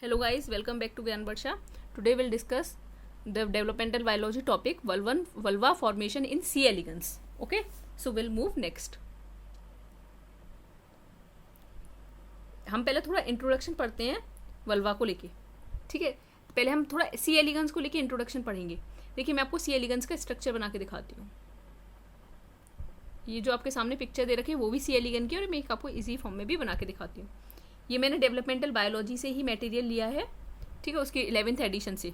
Hello guys, welcome back to Gyan Barsha. Today we'll discuss the developmental biology topic vulva formation in C. elegans. Okay, so we'll move next. हम पहले थोड़ा introduction पढ़ते हैं vulva को लेके. ठीक है, पहले हम थोड़ा सी एलिगन्स को लेके इंट्रोडक्शन पढ़ेंगे. देखिए मैं आपको सी एलिगन्स का स्ट्रक्चर बना के दिखाती हूँ. ये जो आपके सामने पिक्चर दे रखी है वो भी सी एलिगन की, और मैं आपको इजी फॉर्म में भी बना के दिखाती हूँ. ये मैंने डेवलपमेंटल बायोलॉजी से ही मटेरियल लिया है. ठीक है, उसकी 11th एडिशन से,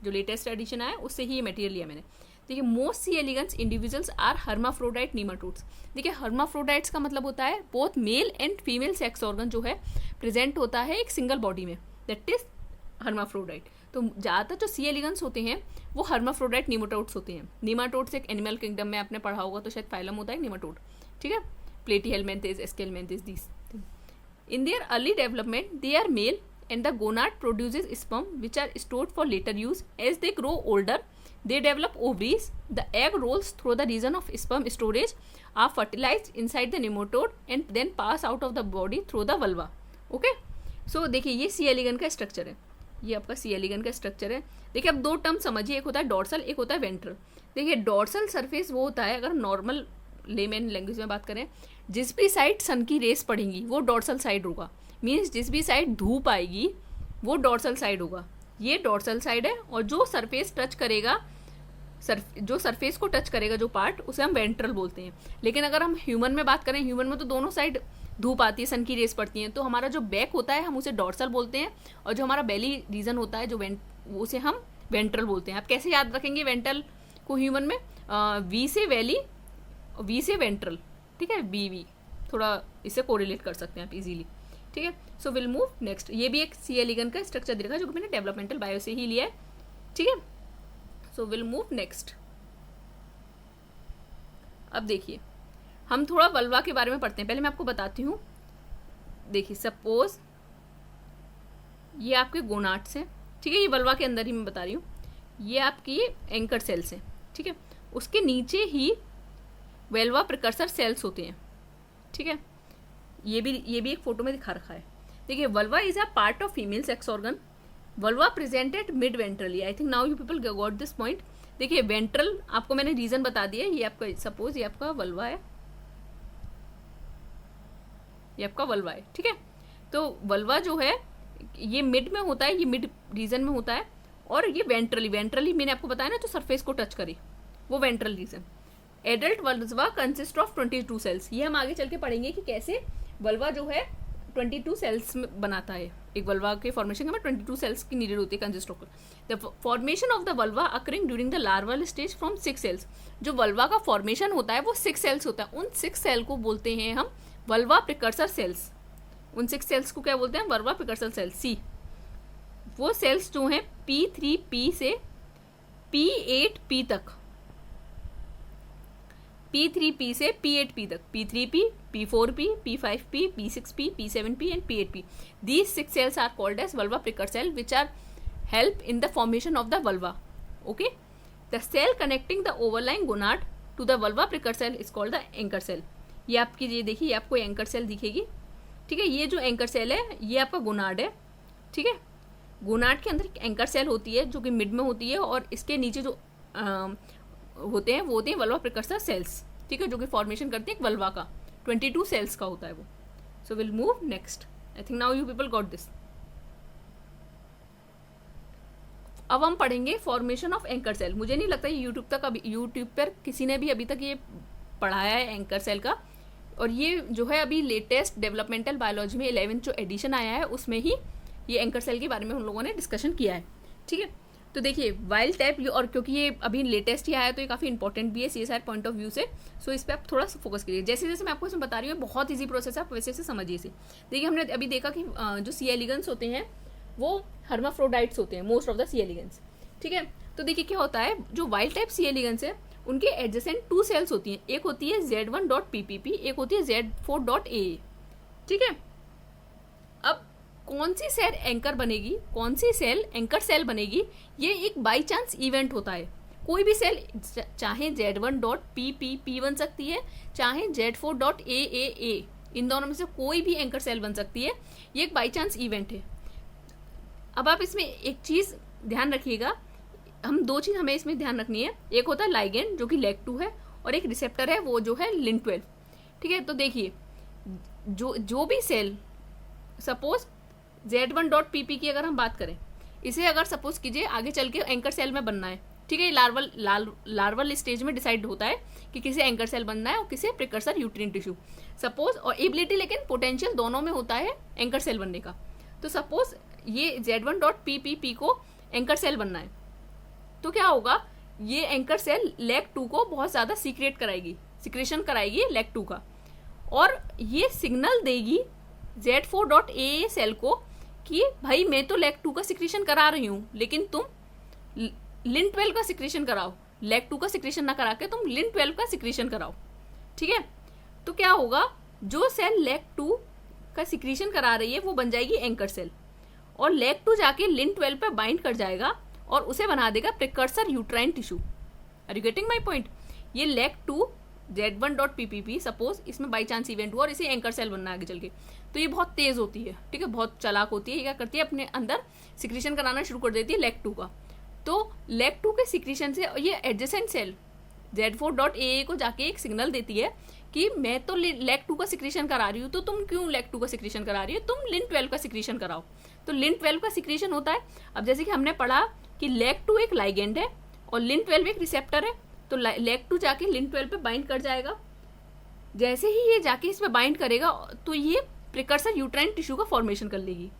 जो लेटेस्ट एडिशन आया उससे ही ये मटेरियल लिया मैंने. देखिए most C elegans individuals are hermaphrodite nematodes. देखिए हर्माफ्रोडाइट्स का मतलब होता है both male and female sex organ जो है प्रेजेंट होता है एक सिंगल बॉडी में, दैट इज हर्माफ्रोडाइट. तो ज़्यादातर जो सी एलिगन्स होते हैं वो हर्माफ्रोडाइट नीमाटोड्स होते हैं. नीमाटोड्स एक एनिमल किंगडम में आपने पढ़ा होगा, तो शायद फाइलम होता है नीमाटोड. ठीक है, platyhelminthes, aschelminthes, these. In their early development, they are male and the gonad produces sperm which are stored for later use. As they grow older, they develop ovaries. The egg rolls through the region of sperm storage, are fertilized inside the nematode and then pass out of the body through the vulva. Okay? So देखिए ये सी एलिगन का structure है. ये आपका सी एलिगन का structure है. देखिए अब दो टर्म समझिए, एक होता है डॉर्सल, एक होता है वेंट्रल. देखिए डॉर्सल सरफेस वो होता है, अगर नॉर्मल लेमैन लैंग्वेज में बात करें, जिस भी साइड सन की रेस पड़ेंगी वो डॉर्सल साइड होगा. मीन्स जिस भी साइड धूप आएगी वो डॉर्सल साइड होगा. ये डॉर्सल साइड है. और जो सरफेस टच करेगा, जो सरफेस को टच करेगा जो पार्ट, उसे हम वेंट्रल बोलते हैं. लेकिन अगर हम ह्यूमन में बात करें, ह्यूमन में तो दोनों साइड धूप आती है, सन की रेस पड़ती है, तो हमारा जो बैक होता है हम उसे डॉर्सल बोलते हैं, और जो हमारा बेली रीजन होता है जो उसे हम वेंट्रल बोलते हैं. आप कैसे याद रखेंगे वेंट्रल को ह्यूमन में? वी से वैली, वी से वेंट्रल. ठीक है, वी थोड़ा इसे कोरिलेट कर सकते हैं आप इजीली. ठीक है, सो विल मूव नेक्स्ट. ये भी एक सी एलिगन का स्ट्रक्चर दिखा जो कि मैंने डेवलपमेंटल बायो से ही लिया है. ठीक है, सो विल मूव नेक्स्ट. अब देखिए हम थोड़ा वल्वा के बारे में पढ़ते हैं. पहले मैं आपको बताती हूँ. देखिए सपोज ये आपके गोनाड्स हैं. ठीक है, ये वल्वा के अंदर ही मैं बता रही हूँ. ये आपकी एंकर सेल्स हैं. ठीक है, उसके नीचे ही वेल्वा प्रिकर्सर सेल्स होते हैं. ठीक है, ये भी एक फोटो में दिखा रखा है. देखिए vulva is a part of female sex organ. Vulva presented mid ventrally. I think now you people got this point. देखिए वेंट्रल आपको मैंने रीजन बता दिया. ये आपका सपोज ये आपका वल्वा है, ये आपका वल्वा है. ठीक है, तो वल्वा जो है ये मिड में होता है, ये मिड रीजन में होता है. और ये वेंट्रली मैंने आपको बताया ना, जो सरफेस को टच करे वो ventral region. Adult vulva consist of 22 cells. ये हम आगे चल के पढ़ेंगे कि कैसे वल्वा जो है 22 सेल्स में बनाता है. एक वल्वा के फॉर्मेशन में 22 सेल्स की नीडेड होती है, consist of. The formation of the vulva occurring during the larval stage from 6 cells. जो वल्वा का फॉर्मेशन होता है वो 6 सेल्स होता है. उन 6 सेल को बोलते हैं हम वल्वा प्रिकर्सर सेल्स. उन 6 सेल्स को क्या बोलते हैं? Vulva precursor sales. सी वो सेल्स जो हैं P3P से P8P तक, P3P से P8P तक, P3P, P4P, P5P, P6P, P7P and P8P. These 6 cells are called as vulva precursor cell, which are help in the formation of the vulva. Okay, the cell connecting the overlying gonad to the vulva precursor cell is called the anchor cell. ये आपकी, ये देखिए ये आपको anchor cell दिखेगी. ठीक है, ये जो एंकर सेल है ये आपका गोनाड है. ठीक है, गोनाड के अंदर एंकर सेल होती है जो कि मिड में होती है, और इसके नीचे जो होते हैं वो होते हैं वल्वा प्रिकर्सर सेल्स. ठीक है, जो कि फॉर्मेशन करते हैं एक वल्वा का. 22 सेल्स का होता है वो. So will move next. I think now you people got this. अब हम पढ़ेंगे फॉर्मेशन ऑफ एंकर सेल. मुझे नहीं लगता ये यूट्यूब पर किसी ने भी अभी तक ये पढ़ाया है एंकर सेल का. और ये जो है अभी लेटेस्ट डेवलपमेंटल बायोलॉजी में 11th जो एडिशन आया है उसमें ही ये एंकर सेल के बारे में हम लोगों ने डिस्कशन किया है. ठीक है, तो देखिए वाइल्ड टाइप, और क्योंकि ये अभी लेटेस्ट ही आया है तो ये काफ़ी इंपॉर्टेंट भी है CSR पॉइंट ऑफ व्यू से. सो इस पर आप थोड़ा सा फोकस करिए. जैसे जैसे मैं आपको इसमें बता रही हूँ बहुत ईजी प्रोसेस है, आप वैसे से समझिए इसे. देखिए हमने अभी देखा कि जो सी एलिगन्स होते हैं वो हर्माफ्रोडाइट्स होते हैं, most of the C elegans. ठीक है, तो देखिए क्या होता है, जो वाइल्ड टाइप सी एलिगन्स है उनके एडजेसेंट 2 सेल्स होती हैं. एक होती है Z1.PPP, एक होती है Z4.AA. ठीक है, अब कौन सी सेल एंकर बनेगी, कौन सी सेल एंकर सेल बनेगी, ये एक बाई चांस इवेंट होता है. कोई भी सेल चाहे Z1.PPP बन सकती है, चाहे Z4.AAA, इन दोनों में से कोई भी एंकर सेल बन सकती है. ये एक बाई चांस इवेंट है. अब आप इसमें एक चीज़ ध्यान रखिएगा, हम दो चीज़ हमें इसमें ध्यान रखनी है। एक होता है लाइगेंड जो कि LAC2 है, और एक रिसेप्टर है वो जो है Lin12। ठीक है, तो देखिए जो भी सेल, सपोज Z1.pp की अगर हम बात करें, इसे अगर सपोज कीजिए आगे चल के एंकर सेल में बनना है, ठीक है, लार्वल स्टेज में डिसाइड होता है कि किसे एंकर सेल बनना है और किसे प्रिकर्सर यूट्रिन टिश्यू, सपोज, और एबिलिटी लेकिन पोटेंशियल दोनों में होता है एंकर सेल बनने का। तो सपोज ये Z1.pp को एंकर सेल बनना है, तो क्या होगा, ये एंकर सेल LAC2 को बहुत ज़्यादा सिक्रेशन कराएगी LAC2 का, और ये सिग्नल देगी Z4.AA सेल को कि भाई मैं तो LAC2 का सिक्रेशन करा रही हूँ, लेकिन तुम Lin12 का सिक्रेशन कराओ, LAC2 का सिक्रेशन ना करा के तुम Lin12 का सिक्रेशन कराओ। ठीक है, तो क्या होगा, जो सेल LAC2 का सिक्रेशन करा रही है वो बन जाएगी एंकर सेल, और LAC2 जाके Lin12 पे बाइंड कर जाएगा और उसे बना देगा precursor uterine tissue. Are you getting my point? ये LAC2 Z1.pp सपोज इसमें बाई चांस इवेंट हुआ और इसे एंकर सेल बनना आगे चल के, तो ये बहुत तेज होती है, ठीक है, बहुत चालाक होती है। ये क्या करती है, अपने अंदर सिक्रेशन कराना शुरू कर देती है LAC2 का। तो LAC2 के सिक्रेशन से ये एडजेसेंट सेल Z4.AA को जाके एक सिग्नल देती है कि मैं तो LAC2 का सिक्रेशन करा रही हूँ, तो तुम क्यों LAC2 का सिक्रेशन करा रही हो, तुम Lin12 का सिक्रेशन कराओ। तो Lin12 का सिक्रेशन होता है। अब जैसे कि हमने पढ़ा कि LAC2 एक लाइगेंड है और Lin12 एक रिसेप्टर है, तो LAC2 जाके Lin12 पे बाइंड कर जाएगा। जैसे ही ये जाके इस पे बाइंड करेगा तो ये प्रिकर्सर यूट्राइन टिश्यू का फॉर्मेशन कर लेगी।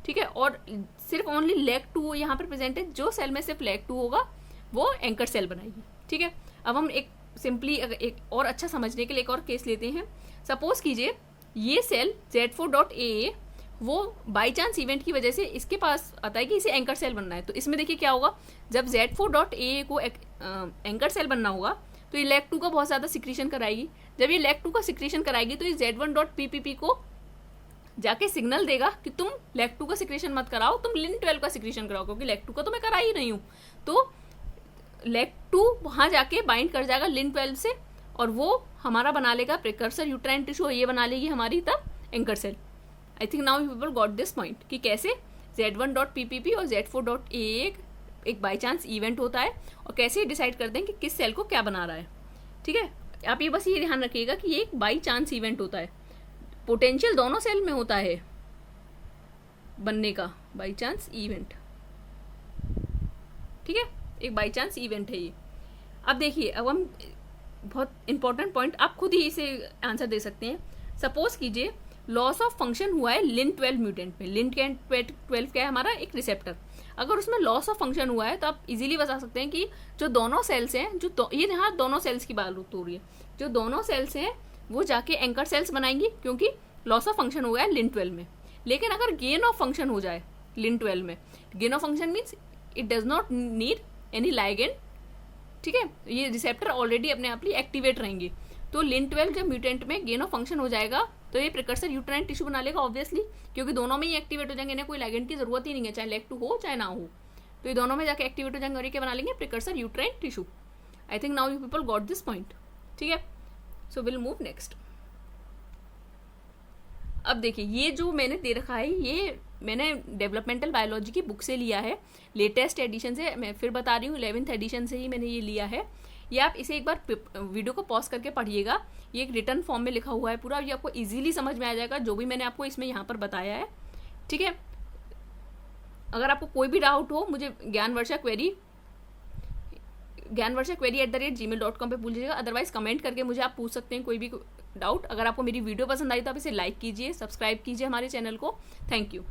ठीक है, और सिर्फ ओनली LAC2 यहाँ पर प्रेजेंट है, जो सेल में सिर्फ LAC2 होगा वो एंकर सेल बनाएगी। ठीक है, अब हम एक सिंपली एक और अच्छा समझने के लिए एक और केस लेते हैं। सपोज कीजिए ये सेल Z4.AA वो बाई चांस इवेंट की वजह से इसके पास आता है कि इसे एंकर सेल बनना है। तो इसमें देखिए क्या होगा, जब Z4.AA को एंकर सेल बनना होगा तो ये LAC2 का बहुत ज़्यादा सिक्रीशन कराएगी। जब ये LAC2 का सिक्रीशन कराएगी तो ये Z1.pp को जाके सिग्नल देगा कि तुम LAC2 का सिक्रेशन मत कराओ, तुम Lin12 का सिक्रेशन कराओ, क्योंकि LAC2 का तो मैं करा ही नहीं हूँ। तो LAC2 वहाँ जाके बाइंड कर जाएगा Lin12 से और वो हमारा बना लेगा प्रिकर्सर यूट्राइन टिश्यू, ये बना लेगी हमारी तब anchor cell. I think now you people got this point कि कैसे Z1.pp और Z4.AA एक बाई चांस इवेंट होता है और कैसे डिसाइड करते हैं कि किस सेल को क्या बना रहा है। ठीक है, आप ये बस ये ध्यान रखिएगा कि ये एक बाई चांस इवेंट होता है, पोटेंशियल दोनों सेल में होता है बनने का, बाई चांस इवेंट। ठीक है, एक बाई चांस इवेंट है ये। अब देखिए, अब हम बहुत इंपॉर्टेंट पॉइंट, आप खुद ही इसे आंसर दे सकते हैं। सपोज कीजिए लॉस ऑफ फंक्शन हुआ है Lin12 म्यूटेंट में। Lin12 क्या है, हमारा एक रिसेप्टर। अगर उसमें लॉस ऑफ फंक्शन हुआ है तो आप इजीली बता सकते हैं कि जो दोनों सेल्स हैं, ये यहाँ दोनों सेल्स की बात हो रही है, जो दोनों सेल्स हैं वो जाके एंकर सेल्स बनाएंगी क्योंकि लॉस ऑफ फंक्शन हो गया है Lin12 में। लेकिन अगर गेन ऑफ फंक्शन हो जाए Lin12 में, gain of function means it does not need any ligand. ठीक है, ये रिसेप्टर ऑलरेडी अपने आप ही एक्टिवेट रहेंगे। तो Lin12 जब म्यूटेंट में गेन ऑफ फंक्शन हो जाएगा तो ये प्रिकर्सर यूट्राइन टिश्यू बना लेगा ऑब्वियसली, क्योंकि दोनों में ही एक्टिवेट हो जाएंगे, इन्हें कोई लाइगेंड की जरूरत ही नहीं है, चाहे LAC2 हो चाहे ना हो, तो ये दोनों में जाके एक्टिवेट हो जाएंगे और ये क्या बना लेंगे, precursor uterine tissue. I think now you people got this point. ठीक है, सो विल मूव नेक्स्ट। अब देखिए, ये जो मैंने दे रखा है ये मैंने डेवलपमेंटल बायोलॉजी की बुक से लिया है, लेटेस्ट एडिशन से। मैं फिर बता रही हूँ 11th एडिशन से ही मैंने ये लिया है। ये आप इसे एक बार वीडियो को पॉज करके पढ़िएगा, ये एक रिटर्न फॉर्म में लिखा हुआ है पूरा, ये आपको इजीली समझ में आ जाएगा जो भी मैंने आपको इसमें यहाँ पर बताया है। ठीक है, अगर आपको कोई भी डाउट हो मुझे ज्ञानवर्षा@gmail.com पे पूछ लीजिएगा, अदरवाइज कमेंट करके मुझे आप पूछ सकते हैं कोई भी डाउट। अगर आपको मेरी वीडियो पसंद आई तो आप इसे लाइक कीजिए, सब्सक्राइब कीजिए हमारे चैनल को। Thank you.